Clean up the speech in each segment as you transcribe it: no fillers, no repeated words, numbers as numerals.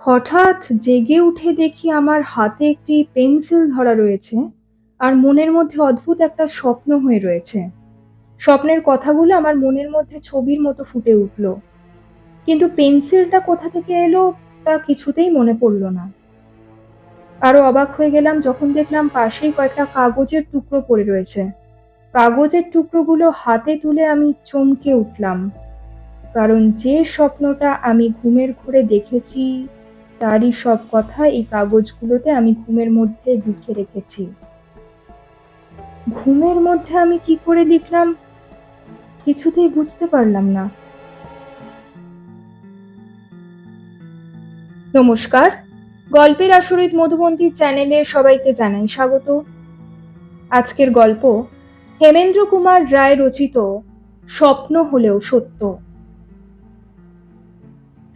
হঠাৎ জেগে উঠে দেখি আমার হাতে একটি পেন্সিল ধরা রয়েছে আর মনের মধ্যে অদ্ভুত একটা স্বপ্ন হয়ে রয়েছে। স্বপ্নের কথাগুলো আমার মনের মধ্যে ছবির মতো ফুটে উঠল, কিন্তু পেন্সিলটা কোথা থেকে এলো তা কিছুতেই মনে পড়ল না। আরো অবাক হয়ে গেলাম যখন দেখলাম পাশেই কয়েকটা কাগজের টুকরো পড়ে রয়েছে। কাগজের টুকরোগুলো হাতে তুলে আমি চমকে উঠলাম, কারণ যে স্বপ্নটা আমি ঘুমের ঘোরে দেখেছি তারই সব কথা এই কাগজগুলোতে আমি ঘুমের মধ্যে লিখে রেখেছি। ঘুমের মধ্যে আমি কি করে লিখলাম কিছুতেই বুঝতে পারলাম না। নমস্কার, গল্পের আসরিত মধুবন্তী চ্যানেলে সবাইকে জানাই স্বাগত। আজকের গল্প হেমেন্দ্র কুমার রায় রচিত স্বপ্ন হলেও সত্য।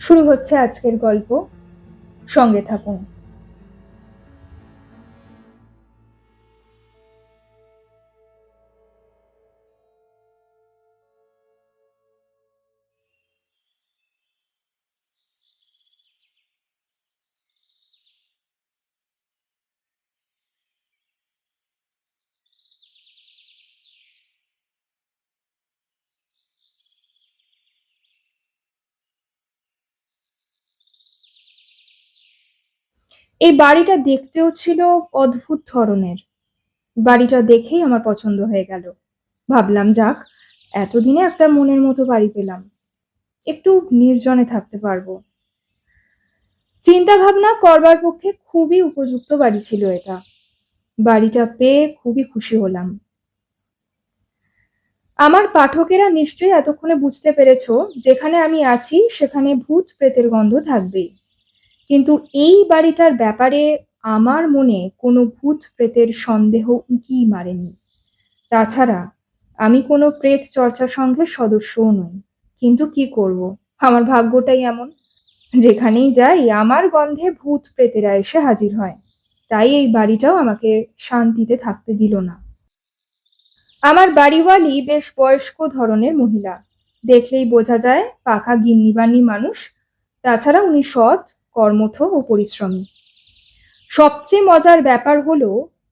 শুরু হচ্ছে আজকের গল্প, সঙ্গে থাকুন। এই বাড়িটা দেখতেও ছিল অদ্ভুত ধরনের। বাড়িটা দেখেই আমার পছন্দ হয়ে গেল। ভাবলাম যাক, এতদিনে একটা মনের মতো বাড়ি পেলাম, একটু নির্জনে থাকতে পারবো। চিন্তা ভাবনা করবার পক্ষে খুবই উপযুক্ত বাড়ি ছিল এটা। বাড়িটা পেয়ে খুবই খুশি হলাম। আমার পাঠকেরা নিশ্চয়ই এতক্ষণে বুঝতে পেরেছো, যেখানে আমি আছি সেখানে ভূত প্রেতের গন্ধ থাকবেই। কিন্তু এই বাড়িটার ব্যাপারে আমার মনে কোনো ভূত প্রেতের সন্দেহ উঁকি মারেনি। তাছাড়া আমি কোনো প্রেত চর্চা সংঘের সদস্যও নই। কিন্তু কি করব, আমার ভাগ্যটাই এমন। যেখানেই যাই আমার গন্ধে ভূত প্রেতেরা এসে হাজির হয়। তাই এই বাড়িটাও আমাকে শান্তিতে থাকতে দিল না। আমার বাড়িওয়ালি বেশ বয়স্ক ধরনের মহিলা। দেখলেই বোঝা যায় পাকা গিন্নিবান্নি মানুষ। তাছাড়া উনি সৎ, কর্মঠ ও পরিশ্রমী। সবচেয়ে মজার ব্যাপার হলো,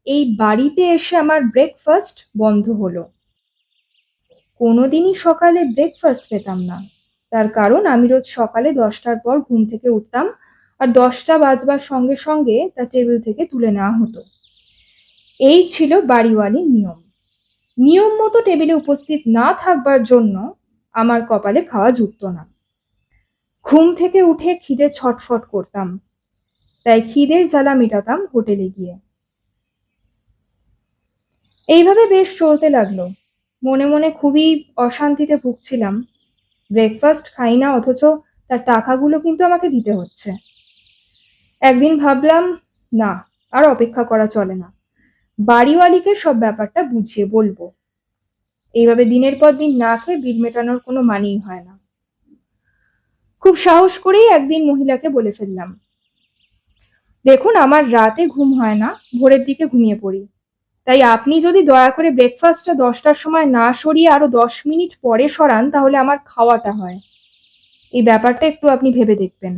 এই বাড়িতে এসে আমার ব্রেকফাস্ট বন্ধ হলো। কোনোদিনই সকালে ব্রেকফাস্ট পেতাম না। তার কারণ আমি রোজ সকালে 10টার পর ঘুম থেকে উঠতাম, আর 10টা বাজবার সঙ্গে সঙ্গে তা টেবিল থেকে তুলে নেওয়া হতো। এই ছিল বাড়িওয়ালির নিয়ম। নিয়ম মতো টেবিলে উপস্থিত না থাকবার জন্য আমার কপালে খাওয়া জুটত না। ঘুম থেকে উঠে খিদে ছটফট করতাম, তাই খিদের জ্বালা মেটাতাম হোটেলে গিয়ে। এইভাবে বেশ চলতে লাগলো। মনে মনে খুবই অশান্তিতে ভুগছিলাম। ব্রেকফাস্ট খাই না, অথচ তার টাকাগুলো কিন্তু আমাকে দিতে হচ্ছে। একদিন ভাবলাম, না, আর অপেক্ষা করা চলে না, বাড়িওয়ালিকে সব ব্যাপারটা বুঝিয়ে বলবো। এইভাবে দিনের পর দিন না খেয়ে বিল মেটানোর কোনো মানেই হয় না। খুব সাহস করেই একদিন মহিলাকে বলে ফেললাম, দেখুন, আমার রাতে ঘুম হয় না, ভোরের দিকে ঘুমিয়ে পড়ি। তাই আপনি যদি দয়া করে ব্রেকফাস্টটা 10টার সময় না সরিয়ে আরো 10 মিনিট পরে সরান, তাহলে আমার খাওয়াটা হয়। এই ব্যাপারটা একটু আপনি ভেবে দেখবেন।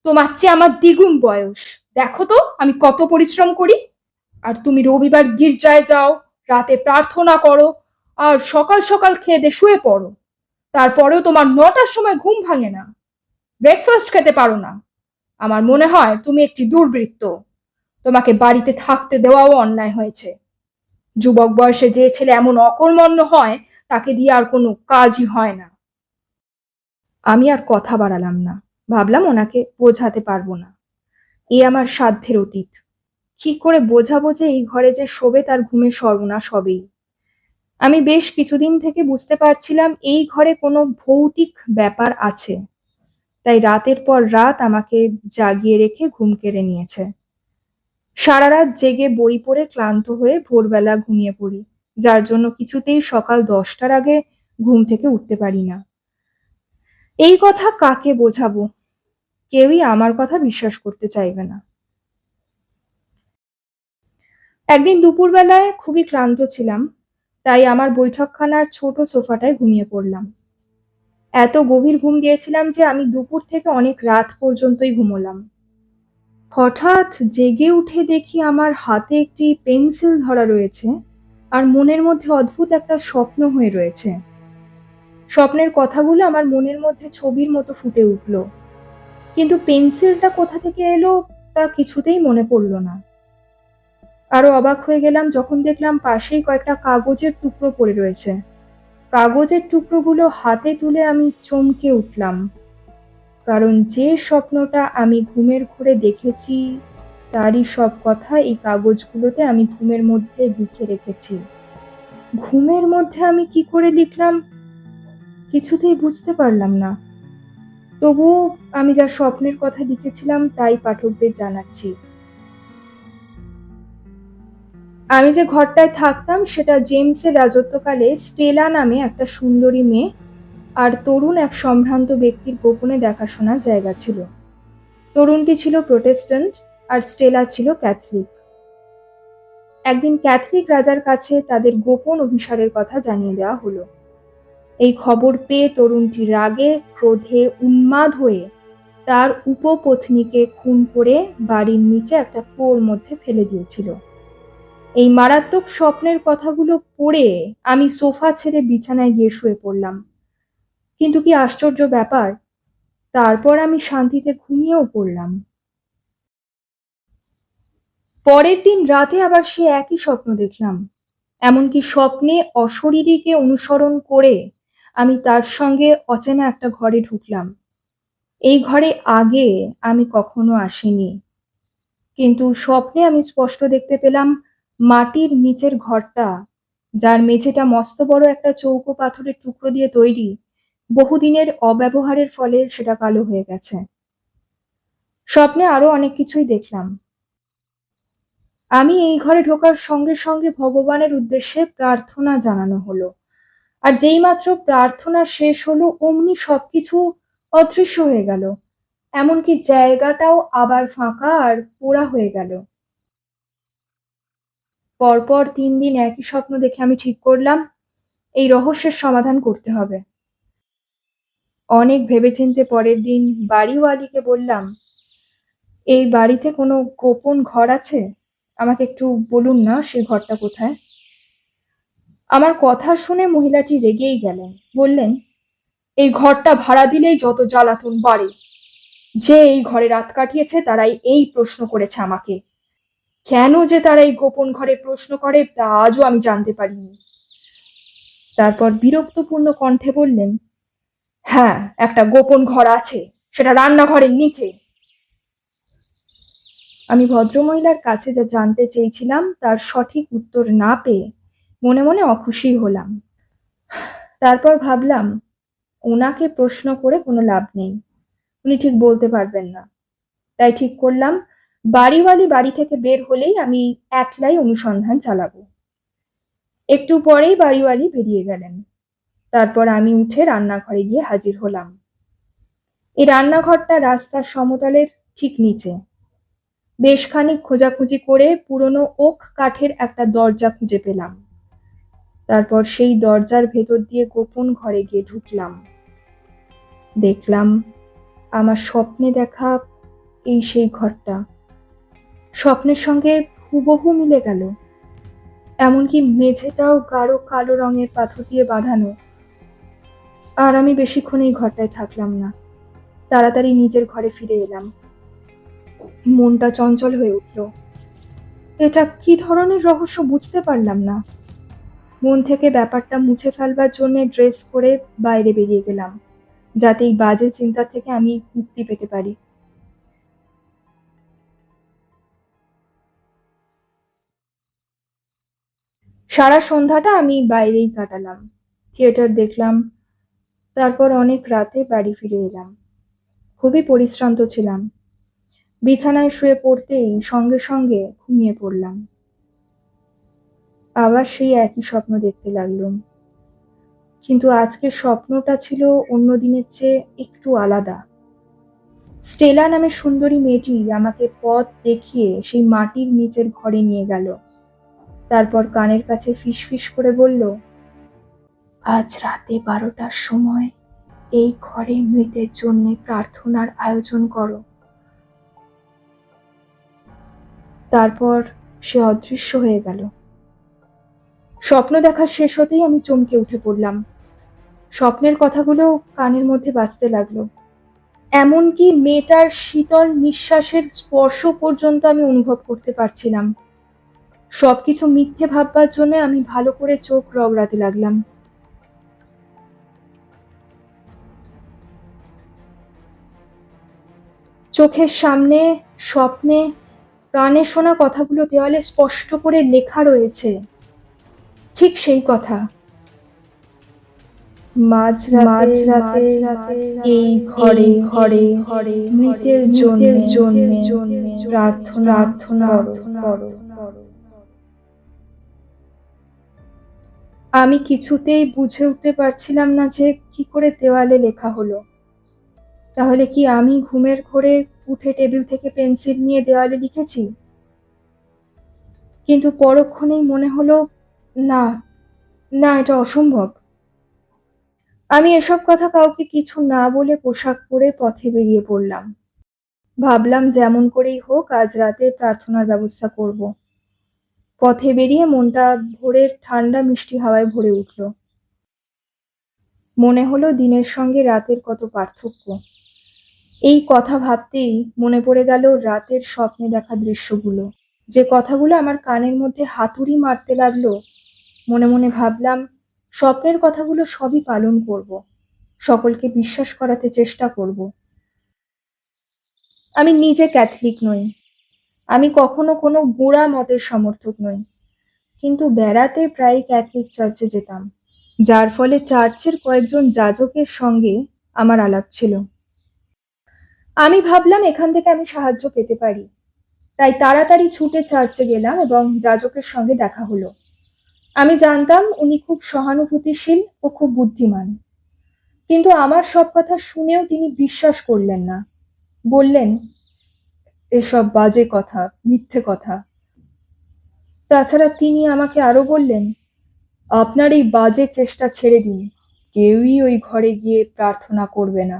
তোমার চেয়ে আমার দ্বিগুণ বয়স। দেখো তো আমি কত পরিশ্রম করি। আর তুমি রবিবার গির্জায় যাও, রাতে প্রার্থনা করো, আর সকাল সকাল খেয়ে দিয়ে শুয়ে পড়ো। তারপরেও তোমার 9টার সময় ঘুম ভাঙে না, ব্রেকফাস্ট খেতে পারো না। আমার মনে হয় তুমি একটি দুর্বৃত্ত। তোমাকে বাড়িতে থাকতে দেওয়াও অন্যায় হয়েছে। যুবক বয়সে যে ছেলে এমন অকর্মণ্য হয়, তাকে দিয়ে আর কোনো কাজই হয় না। আমি আর কথা বাড়ালাম না। ভাবলাম ওনাকে বোঝাতে পারবো না, এ আমার সাধ্যের অতীত। কি করে বোঝাবো যে এই ঘরে যে শোবে তার ঘুমের সর্বনাশ হবেই। আমি বেশ কিছুদিন থেকে বুঝতে পারছিলাম এই ঘরে কোনো ভৌতিক ব্যাপার আছে। তাই রাতের পর রাত আমাকে জাগিয়ে রেখে ঘুম কেড়ে নিয়েছে। সারা রাত জেগে বই পড়ে ক্লান্ত হয়ে ভোরবেলা ঘুমিয়ে পড়ি, যার জন্য কিছুতেই সকাল 10টার আগে ঘুম থেকে উঠতে পারি না। এই কথা কাকে বোঝাবো? কেউই আমার কথা বিশ্বাস করতে চাইবে না। একদিন দুপুরবেলায় খুবই ক্লান্ত ছিলাম, তাই আমার বৈঠকখানার ছোট সোফাটায় ঘুমিয়ে পড়লাম। এত গভীর ঘুম দিয়েছিলাম যে আমি দুপুর থেকে অনেক রাত পর্যন্তই ঘুমোলাম। হঠাৎ জেগে উঠে দেখি আমার হাতে একটি পেন্সিল ধরা রয়েছে, আর মনের মধ্যে অদ্ভুত একটা স্বপ্ন হয়ে রয়েছে। স্বপ্নের কথাগুলো আমার মনের মধ্যে ছবির মতো ফুটে উঠল, কিন্তু পেন্সিলটা কোথা থেকে এলো তা কিছুতেই মনে পড়ল না। আরো অবাক হয়ে গেলাম যখন দেখলাম পাশেই কয়েকটা কাগজের টুকরো পড়ে রয়েছে। কাগজের টুকরোগুলো হাতে তুলে আমি চমকে উঠলাম, কারণ যে স্বপ্নটা আমি ঘুমের ঘোরে দেখেছি তারই সব কথা এই কাগজগুলোতে আমি ঘুমের মধ্যে লিখে রেখেছি। ঘুমের মধ্যে আমি কি করে লিখলাম কিছুতেই বুঝতে পারলাম না। তবুও আমি যা স্বপ্নের কথা লিখেছিলাম তাই পাঠকদের জানাচ্ছি। আমি যে ঘরটায় থাকতাম সেটা জেমসের রাজত্বকালে স্টেলা নামে একটা সুন্দরী মেয়ে আর তরুণ এক সম্ভ্রান্ত ব্যক্তির গোপনে দেখাশোনার জায়গা ছিল। তরুণটি ছিল প্রোটেস্ট্যান্ট আর স্টেলা ছিল ক্যাথলিক। একদিন ক্যাথলিক রাজার কাছে তাদের গোপন অভিসারের কথা জানিয়ে দেওয়া হলো। এই খবর পেয়ে তরুণটি রাগে ক্রোধে উন্মাদ হয়ে তার উপপত্নীকে খুন করে বাড়ির নিচে একটা কুয়োর মধ্যে ফেলে দিয়েছিল। এই মারাত্মক স্বপ্নের কথাগুলো পড়ে আমি সোফা ছেড়ে বিছানায় গিয়ে শুয়ে পড়লাম। কিন্তু কি আশ্চর্য ব্যাপার, তারপর আমি শান্তিতে ঘুমিয়েও পড়লাম। পরের দিন রাতে আবার সে একই স্বপ্ন দেখলাম। এমনকি স্বপ্নে অশরীরীকে অনুসরণ করে আমি তার সঙ্গে অচেনা একটা ঘরে ঢুকলাম। এই ঘরে আগে আমি কখনো আসিনি, কিন্তু স্বপ্নে আমি স্পষ্ট দেখতে পেলাম মাটির নিচের ঘরটা, যার মেঝেটা মস্ত বড় একটা চৌকো পাথরের টুকরো দিয়ে তৈরি। বহুদিনের অব্যবহারের ফলে সেটা কালো হয়ে গেছে। স্বপ্নে আরো অনেক কিছুই দেখলাম। আমি এই ঘরে ঢোকার সঙ্গে সঙ্গে ভগবানের উদ্দেশ্যে প্রার্থনা জানানো হলো, আর যেই মাত্র প্রার্থনা শেষ হলো অমনি সবকিছু অদৃশ্য হয়ে গেল। এমনকি জায়গাটাও আবার ফাঁকা আর পোড়া হয়ে গেল। পরপর 3 দিন একই স্বপ্ন দেখে আমি ঠিক করলাম এই রহস্যের সমাধান করতে হবে। অনেক ভেবেচিন্তে পরের দিন বাড়িওয়ালিকে বললাম, এই বাড়িতে কোনো গোপন ঘর আছে? আমাকে একটু বলুন না সেই ঘরটা কোথায়। আমার কথা শুনে মহিলাটি রেগেই গেলেন। বললেন, এই ঘরটা ভাড়া দিলেই যত জ্বালাতন বাড়ে। যে এই ঘরে রাত কাটিয়েছে তারাই এই প্রশ্ন করেছে আমাকে। কেন যে তারা এই গোপন ঘরে প্রশ্ন করে তা আজও আমি জানতে পারিনি। তারপর বিরক্তপূর্ণ কণ্ঠে বললেন, হ্যাঁ, একটা গোপন ঘর আছে, সেটা রান্নাঘরের নিচে। আমি ভদ্রমহিলার কাছে যা জানতে চেয়েছিলাম তার সঠিক উত্তর না পেয়ে মনে মনে অখুশি হলাম। তারপর ভাবলাম ওনাকে প্রশ্ন করে কোনো লাভ নেই, উনি ঠিক বলতে পারবেন না। তাই ঠিক করলাম বাড়িওয়ালি বাড়ি থেকে বের হলেই আমি একলাই অনুসন্ধান চালাবো। একটু পরেই বাড়িওয়ালি বেরিয়ে গেলেন। তারপর আমি উঠে রান্নাঘরে গিয়ে হাজির হলাম। এই রান্নাঘরটা রাস্তার সমতলের ঠিক নিচে। বেশ খানিক খোঁজাখুঁজি করে পুরনো ওক কাঠের একটা দরজা খুঁজে পেলাম। তারপর সেই দরজার ভেতর দিয়ে গোপন ঘরে গিয়ে ঢুকলাম। দেখলাম আমার স্বপ্নে দেখা এই সেই ঘরটা স্বপ্নের সঙ্গে হুবহু মিলে গেল। এমনকি মেঝেটাও গাঢ় কালো রঙের পাথর দিয়ে বাঁধানো। আর আমি বেশিক্ষণ এই ঘরটায় থাকলাম না, তাড়াতাড়ি নিজের ঘরে ফিরে এলাম। মনটা চঞ্চল হয়ে উঠল। এটা কি ধরনের রহস্য বুঝতে পারলাম না। মন থেকে ব্যাপারটা মুছে ফেলবার জন্য ড্রেস করে বাইরে বেরিয়ে গেলাম, যাতে এই বাজে চিন্তা থেকে আমি মুক্তি পেতে পারি। সারা সন্ধ্যাটা আমি বাইরেই কাটালাম, থিয়েটার দেখলাম। তারপর অনেক রাতে বাড়ি ফিরে এলাম। খুবই পরিশ্রান্ত ছিলাম। বিছানায় শুয়ে পড়তেই সঙ্গে সঙ্গে ঘুমিয়ে পড়লাম। আবার সেই একই স্বপ্ন দেখতে লাগলাম। কিন্তু আজকের স্বপ্নটা ছিল অন্য দিনের চেয়ে একটু আলাদা। স্টেলা নামে সুন্দরী মেয়েটি আমাকে পথ দেখিয়ে সেই মাটির নিচের ঘরে নিয়ে গেল। তারপর কানের কাছে ফিসফিস করে বলল, আজ রাতে 12টার সময় এই ঘরে মৃতের জন্য প্রার্থনার আয়োজন করো। তারপর সে অদৃশ্য হয়ে গেল। স্বপ্ন দেখা শেষ হতেই আমি চমকে উঠে পড়লাম। স্বপ্নের কথাগুলো কানের মধ্যে বাজতে লাগলো। এমনকি মেয়েটার শীতল নিঃশ্বাসের স্পর্শ পর্যন্ত আমি অনুভব করতে পারছিলাম। সবকিছু মিথ্যে ভাববার জন্য আমি ভালো করে চোখ রগড়াতে লাগলাম। চোখের সামনে স্বপ্নে কানে শোনা কথাগুলো দেওয়ালে স্পষ্ট করে লেখা রয়েছে। ঠিক সেই কথা। মাঝরাতে এই ঘরে ঘরে ঘরে মৃতের জন্য প্রার্থনা করো। আমি কিছুতেই বুঝে উঠতে পারছিলাম না যে কি করে দেওয়ালে লেখা হলো। তাহলে কি আমি ঘুমের ঘোরে উঠে টেবিল থেকে পেন্সিল নিয়ে দেওয়ালে লিখেছি? কিন্তু পরক্ষণেই মনে হলো, না না, এটা অসম্ভব। আমি এসব কথা কাউকে কিছু না বলে পোশাক পরে পথে বেরিয়ে পড়লাম। ভাবলাম যেমন করেই হোক আজ রাতে প্রার্থনার ব্যবস্থা করব। পথে বেরিয়ে মনটা ভোরের ঠান্ডা মিষ্টি হাওয়ায় ভরে উঠল। মনে হলো দিনের সঙ্গে রাতের কত পার্থক্য। এই কথা ভাবতেই মনে পড়ে গেল রাতের স্বপ্নে দেখা দৃশ্যগুলো। যে কথাগুলো আমার কানের মধ্যে হাতুড়ি মারতে লাগলো। মনে মনে ভাবলাম, স্বপ্নের কথাগুলো সবই পালন করব, সকলকে বিশ্বাস করাতে চেষ্টা করব। আমি নিজে ক্যাথলিক নই, আমি কখনো কোনো গোঁড়া মতের সমর্থক নই, কিন্তু বেড়াতে প্রায় ক্যাথলিক চার্চে যেতাম, যার ফলে চার্চের কয়েকজন যাজকের সঙ্গে আমার আলাপ ছিল। আমি ভাবলাম এখান থেকে আমি সাহায্য পেতে পারি, তাই তাড়াতাড়ি ছুটে চার্চে গেলাম এবং যাজকের সঙ্গে দেখা হলো। আমি জানতাম উনি খুব সহানুভূতিশীল ও খুব বুদ্ধিমান, কিন্তু আমার সব কথা শুনেও তিনি বিশ্বাস করলেন না। বললেন, এসব বাজে কথা, মিথ্যে কথা। তাছাড়া তিনি আমাকে আরো বললেন, আপনার এই বাজে চেষ্টা ছেড়ে দিন, কেউই ওই ঘরে গিয়ে প্রার্থনা করবে না।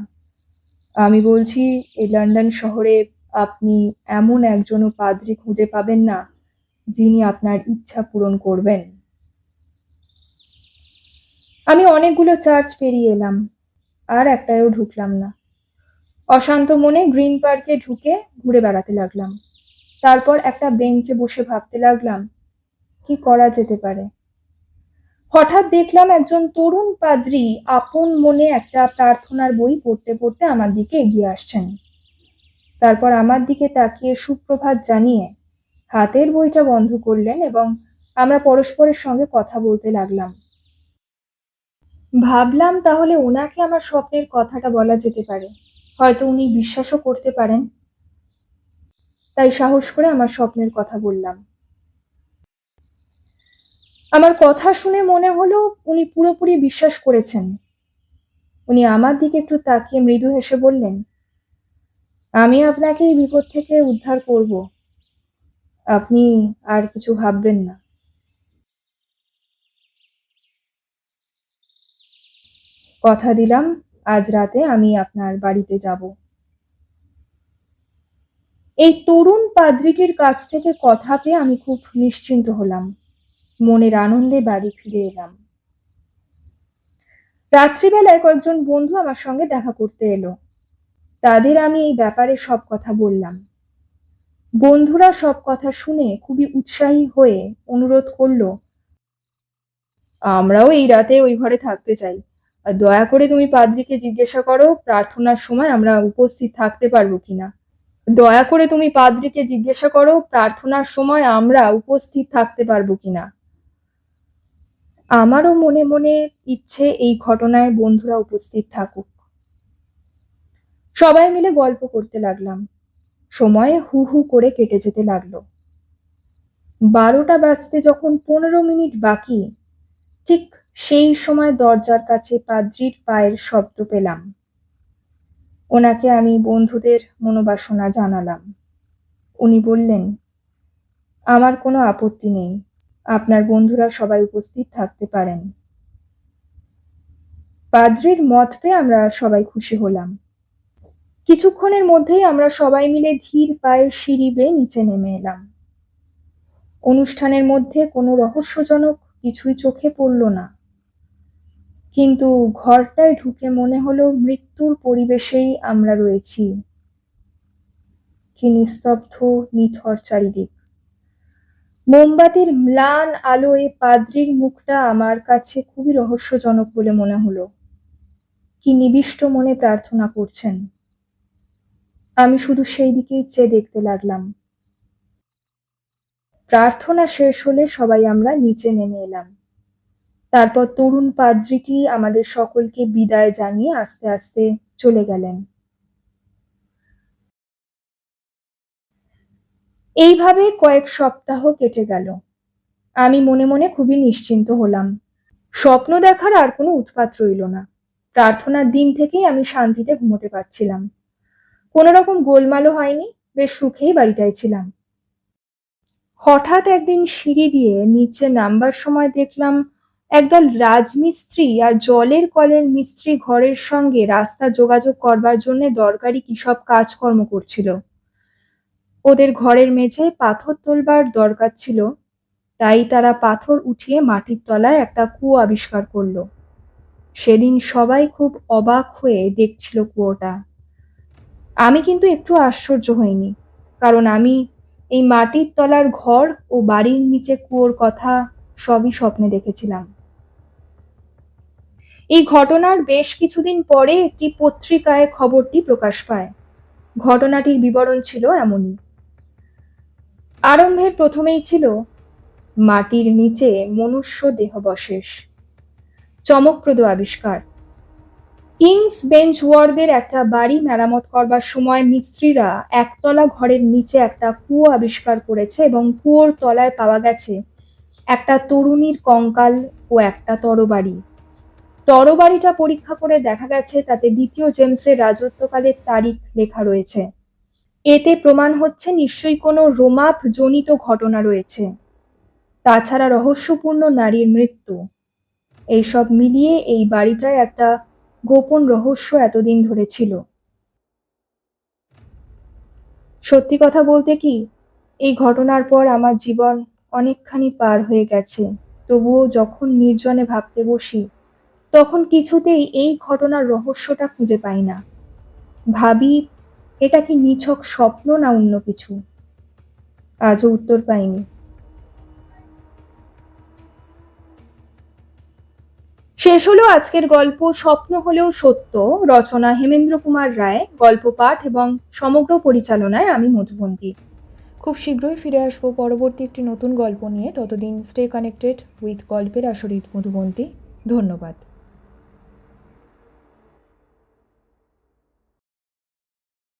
আমি বলছি, এই লন্ডন শহরে আপনি এমন একজনও পাদ্রী খুঁজে পাবেন না যিনি আপনার ইচ্ছা পূরণ করবেন। আমি অনেকগুলো চার্চ পেরিয়ে এলাম, আর একটাও ঢুকলাম না। অশান্ত মনে গ্রিন পার্কে ঢুকে ঘুরে বেড়াতে লাগলাম। তারপর একটা বেঞ্চে বসে ভাবতে লাগলাম কি করা যেতে পারে। হঠাৎ দেখলাম একজন তরুণ পাদ্রী আপন মনে একটা প্রার্থনার বই পড়তে পড়তে আমার দিকে এগিয়ে আসছেন। তারপর আমার দিকে তাকিয়ে সুপ্রভাত জানিয়ে হাতের বইটা বন্ধ করলেন এবং আমরা পরস্পরের সঙ্গে কথা বলতে লাগলাম। ভাবলাম তাহলে ওনাকে আমার স্বপ্নের কথাটা বলা যেতে পারে, হয়তো উনি বিশ্বাসও করতে পারেন। তাই সাহস করে আমার স্বপ্নের কথা বললাম। আমার কথা শুনে মনে হলো উনি পুরোপুরি বিশ্বাস করেছেন। উনি আমার দিকে একটু তাকিয়ে মৃদু হেসে বললেন, আমি আপনাকে এই বিপদ থেকে উদ্ধার করব, আপনি আর কিছু ভাববেন না। কথা দিলাম আজ রাতে আমি আপনার বাড়িতে যাব। এই তরুণ পাদ্রীটির কাছ থেকে কথা পেয়ে আমি খুব নিশ্চিন্ত হলাম। মনের আনন্দে বাড়ি ফিরে এলাম। রাত্রিবেলায় কয়েকজন বন্ধু আমার সঙ্গে দেখা করতে এলো। তাদের আমি এই ব্যাপারে সব কথা বললাম। বন্ধুরা সব কথা শুনে খুবই উৎসাহী হয়ে অনুরোধ করলো, আমরাও এই রাতে ওই ঘরে থাকতে চাই, আর দয়া করে তুমি পাদ্রীকে জিজ্ঞাসা করো প্রার্থনার সময় আমরা উপস্থিত থাকতে পারবো কিনা। দয়া করে তুমি পাদ্রীকে জিজ্ঞাসা করো প্রার্থনার সময় আমরা উপস্থিত থাকতে পারবো কিনা। আমারও মনে মনে ইচ্ছে এই ঘটনায় বন্ধুরা উপস্থিত থাকুক। সবাই মিলে গল্প করতে লাগলাম। সময় হু হু করে কেটে যেতে লাগলো। 12টা বাজতে যখন 15 মিনিট বাকি, ঠিক সেই সময় দরজার কাছে পাদ্রির পায়ের শব্দ পেলাম। ওনাকে আমি বন্ধুদের মনোবাসনা জানালাম। উনি বললেন, আমার কোনো আপত্তি নেই, আপনার বন্ধুরা সবাই উপস্থিত থাকতে পারেন। পাদ্রির মত পেয়ে আমরা সবাই খুশি হলাম। কিছুক্ষণের মধ্যেই আমরা সবাই মিলে ধীর পায়ে সিঁড়ি বেয়ে নিচে নেমে এলাম। অনুষ্ঠানের মধ্যে কোনো রহস্যজনক কিছুই চোখে পড়ল না, কিন্তু ঘরটায় ঢুকে মনে হলো মৃত্যুর পরিবেশেই আমরা রয়েছি। কি নিস্তব্ধ, নিথর চারিদিক। মোমবাতির ম্লান আলোয় পাদ্রির মুখটা আমার কাছে খুবই রহস্যজনক বলে মনে হলো। কি নিবিষ্ট মনে প্রার্থনা করছেন। আমি শুধু সেই দিকেই চেয়ে দেখতে লাগলাম। প্রার্থনা শেষ হলে সবাই আমরা নিচে নেমে এলাম। তারপর তরুণ পাদ্রীটি আমাদের সকলকে বিদায় জানিয়ে আস্তে আস্তে চলে গেলেন। এইভাবে কয়েক সপ্তাহ কেটে গেল। আমি মনে মনে খুবই নিশ্চিন্ত হলাম। স্বপ্ন দেখার আর কোনো উৎপাত রইল না। প্রার্থনার দিন থেকেই আমি শান্তিতে ঘুমোতে পারছিলাম। কোনো রকম গোলমালও হয়নি, বেশ সুখেই বাড়িটায় ছিলাম। হঠাৎ একদিন সিঁড়ি দিয়ে নিচে নামবার সময় দেখলাম একদল রাজমিস্ত্রি আর জলের কলের মিস্ত্রি ঘরের সঙ্গে রাস্তা যোগাযোগ করবার জন্য দরকারি কি সব কাজকর্ম করছিল। ওদের ঘরের মেঝে পাথর তোলবার দরকার ছিল, তাই তারা পাথর উঠিয়ে মাটির তলায় একটা কুয়ো আবিষ্কার করলো। সেদিন সবাই খুব অবাক হয়ে দেখছিল কুয়োটা। আমি কিন্তু একটু আশ্চর্য হইনি, কারণ আমি এই মাটির তলার ঘর ও বাড়ির নিচে কুয়োর কথা সবই স্বপ্নে দেখেছিলাম। এই ঘটনার বেশ কিছুদিন পরে একটি পত্রিকায় খবরটি প্রকাশ পায়। ঘটনাটির বিবরণ ছিল এমনই। আরম্ভের প্রথমেই ছিল মাটির নিচে মনুষ্য দেহাবশেষ, চমকপ্রদ আবিষ্কার। কিংস বেঞ্চওয়ার্থের একটা বাড়ি মেরামত করবার সময় মিস্ত্রিরা একতলা ঘরের নিচে একটা কুয়ো আবিষ্কার করেছে এবং কুয়োর তলায় পাওয়া গেছে একটা তরুণীর কঙ্কাল ও একটা তরবারি। তরবারিটা পরীক্ষা করে দেখা গেছে তাতে দ্বিতীয় জেমসের রাজত্বকালের তারিখ লেখা রয়েছে। এতে প্রমাণ হচ্ছে নিশ্চয়ই কোনো রোমাপ জনিত ঘটনা রয়েছে। তাছাড়া রহস্যপূর্ণ নারীর মৃত্যু, এইসব মিলিয়ে এই বাড়িটায় একটা গোপন রহস্য এতদিন ধরে ছিল। সত্যি কথা বলতে কি, এই ঘটনার পর আমার জীবন অনেকখানি পার হয়ে গেছে। তবুও যখন নির্জনে ভাবতে বসি, তখন কিছুতেই এই ঘটনার রহস্যটা খুঁজে পাই না। ভাবি, এটা কি নিছক স্বপ্ন না অন্য কিছু? আজও উত্তর পাইনি। শেষ হলো আজকের গল্প স্বপ্ন হলেও সত্য। রচনা হেমেন্দ্র কুমার রায়, গল্প পাঠ এবং সমগ্র পরিচালনায় আমি মধুবন্তী। খুব শীঘ্রই ফিরে আসবো পরবর্তী একটি নতুন গল্প নিয়ে। ততদিন স্টে কানেক্টেড উইথ গল্পের আসরিত মধুবন্তী। ধন্যবাদ।